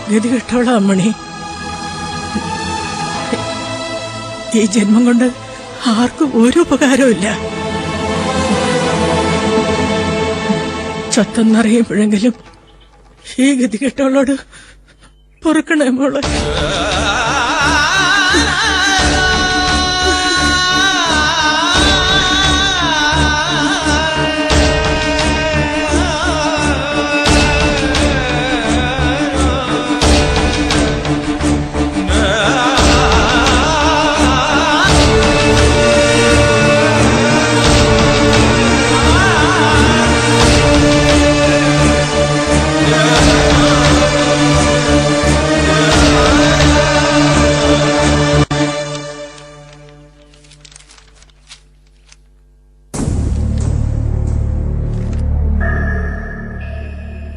ഗതി കെട്ടോളാ അമ്മണി. ഈ ജന്മം കൊണ്ട് ആർക്കും ഒരു ഉപകാരമില്ല. ചത്തെന്നറിയുമ്പോഴെങ്കിലും ഈ ഗതി കെട്ടോളോട് പൊറുക്കണേ മോളെ.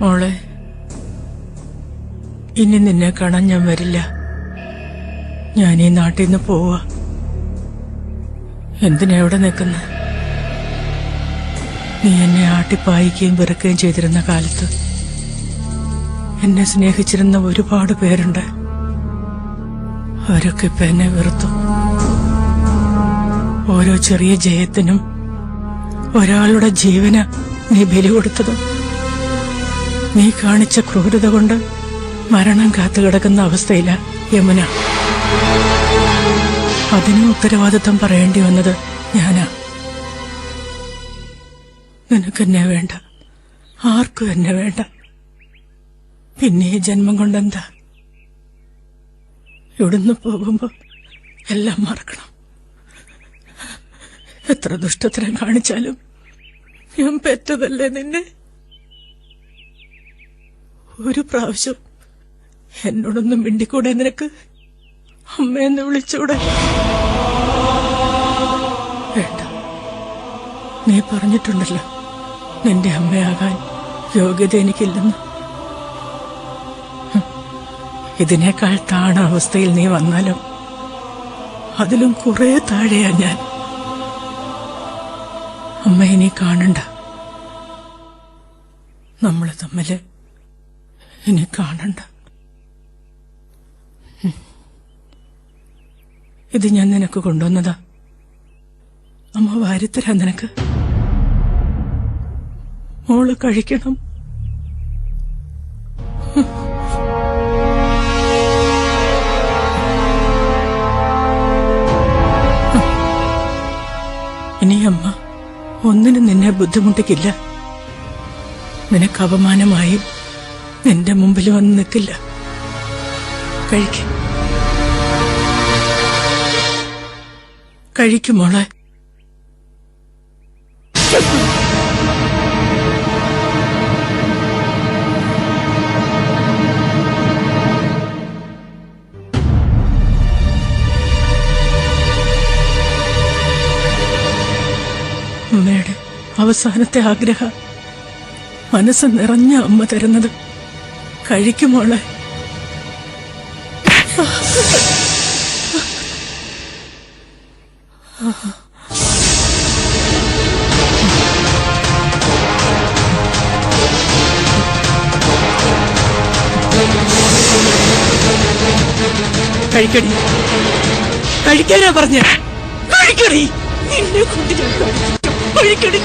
മോളെ, ഇനി നിന്നെ കാണാൻ ഞാൻ വരില്ല. ഞാൻ ഈ നാട്ടിൽ നിന്ന് പോവാ. എന്തിനാ എവിടെ നിൽക്കുന്ന? നീ എന്നെ ആട്ടിപ്പായിക്കുകയും വെറുക്കുകയും ചെയ്തിരുന്ന കാലത്ത് എന്നെ സ്നേഹിച്ചിരുന്ന ഒരുപാട് പേരുണ്ട്. അവരൊക്കെ ഇപ്പൊ എന്നെ വെറുത്തു. ഓരോ ചെറിയ ജയത്തിനും ഒരാളുടെ ജീവന് നീ ബലി കൊടുത്തതും നീ കാണിച്ച ക്രൂരത കൊണ്ട് മരണം കാത്തുകിടക്കുന്ന അവസ്ഥയില യമുന. അതിന് ഉത്തരവാദിത്വം പറയേണ്ടി വന്നത് ഞാനാ. നിനക്കെന്നെ വേണ്ട, ആർക്കും എന്നെ വേണ്ട. പിന്നെ ഈ ജന്മം കൊണ്ടെന്താ? ഇവിടുന്ന് പോകുമ്പോ എല്ലാം മറക്കണം. എത്ര ദുഷ്ടത്തരം കാണിച്ചാലും ഞാൻ പെറ്റതല്ലേ നിന്നെ. ഒരു പ്രാവശ്യം എന്നോടൊന്നും മിണ്ടിക്കൂടെ? നിനക്ക് അമ്മയെന്ന് വിളിച്ചൂടെ? വേണ്ട, നീ പറഞ്ഞിട്ടുണ്ടല്ലോ നിന്റെ അമ്മയാകാൻ യോഗ്യത എനിക്കില്ലെന്ന്. ഇതിനേക്കാൾ താണ അവസ്ഥയിൽ നീ വന്നാലും അതിലും കുറെ താഴെയാ ഞാൻ. അമ്മയെ നീ കാണണ്ട. നമ്മള് തമ്മില് ഇനി കാണണ്ട. ഇത് ഞാൻ നിനക്ക് കൊണ്ടുവന്നതാ. അമ്മ വാരിത്തരാ നിനക്ക്. മോള് കഴിക്കണം. ഇനി അമ്മ ഒന്നിനും നിന്നെ ബുദ്ധിമുട്ടിക്കില്ല. നിനക്ക് അപമാനമായും നിന്റെ മുമ്പിൽ വന്ന് നിൽക്കില്ല. കഴിക്കും മോളെ. അമ്മയുടെ അവസാനത്തെ ആഗ്രഹം മനസ്സ് നിറഞ്ഞ അമ്മ തരുന്നത്. കഴിക്കുമോളെ. കഴിക്കടി, കഴിക്കാനാ പറഞ്ഞ. കഴിക്കടി, നിന്നെ കൊണ്ട് ഞാൻ കഴിക്കടി.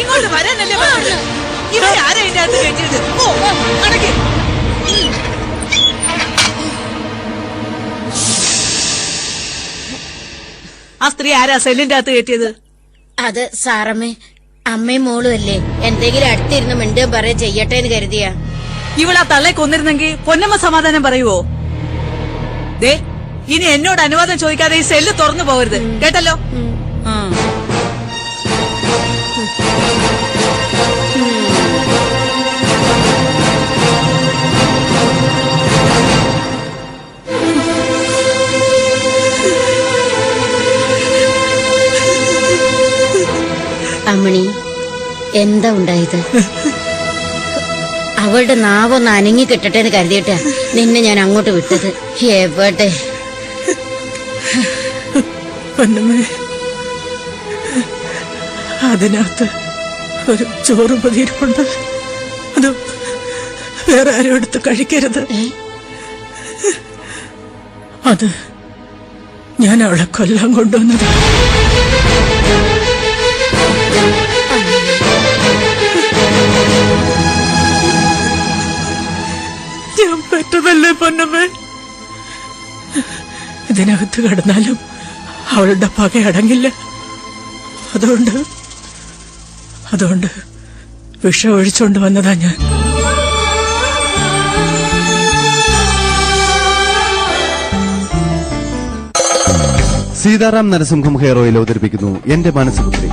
ഇങ്ങോട്ട് വരാനല്ലേ പറഞ്ഞത്? ഇവരാരാ എന്റെ അടുത്ത് കഴിച്ചത്? ആ സ്ത്രീ ആരാ സെല്ലിന്റെ അകത്ത് കയറ്റിയത്? അത് സാറമ്മേ, അമ്മയും മോളും അല്ലേ. എന്തെങ്കിലും അടുത്തിരുന്ന് മിണ്ടും പറയാ ചെയ്യട്ടെ എന്ന് കരുതിയാ. ഇവളാ തള്ളെ കൊന്നിരുന്നെങ്കിൽ പൊന്നമ്മ സമാധാനം പറയുവോ? ദേ, ഇനി എന്നോട് അനുവാദം ചോദിക്കാതെ ഈ സെല്ല് തുറന്നു പോകരുത്, കേട്ടല്ലോ? ആ. അമ്മണി, എന്താ ഉണ്ടായത്? അവളുടെ നാവൊന്ന് അനങ്ങി കിട്ടട്ടെ എന്ന് കരുതിയിട്ടാ നിന്നെ ഞാൻ അങ്ങോട്ട് വിട്ടത്. എവിടെ പൊന്നമ്മേ, അതിനകത്ത് ഒരു ചോറ് പൊതിയിരിപ്പുണ്ട്. അത് വേറെ ആരും എടുത്ത് കഴിക്കരുത്. അത് ഞാൻ അവളെ കൊല്ലാൻ കൊണ്ടുവന്നത്. ഞാൻ പറ്റതല്ലേ പൊന്നമ്മേ? ഇതിനകത്ത് കിടന്നാലും അവളുടെ പക അടങ്ങില്ല. അതുകൊണ്ട് വിഷം ഒഴിച്ചോണ്ട് വന്നതാ ഞാൻ. സീതാറാം നരസിംഹം ഹെയർ ഓയിൽ അവതരിപ്പിക്കുന്നു എന്റെ മനസ്സുപുത്രി.